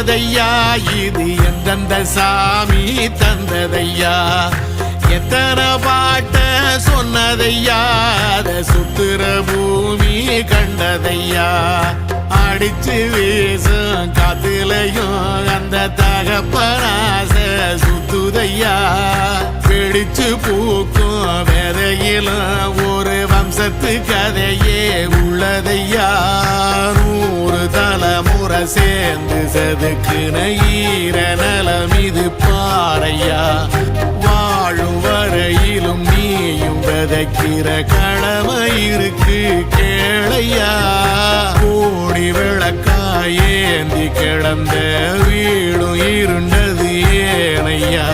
வந்ததையா இது எந்தெந்த சாமி தந்ததையா எத்தனை பாட்ட சொன்னதையா அத சுத்துற பூமி கண்டதையா அடிச்சு வீசும் காத்துலையும் அந்த தகப்பனாச சுத்துதையா பிடிச்சு பூக்கும் விதையிலும் ஒரு வம்சத்து கதையே உள்ளதையா 100 தலைமுறை சேர்ந்து செதுக்குன ஈர நலம் இது பாறையா வாழும் வரையிலும் நீயும் விதைக்கிற கடமை இருக்கு கேளையா கோடி விளக்காயேந்தி கிடந்த வீடும் இருண்டது ஏனையா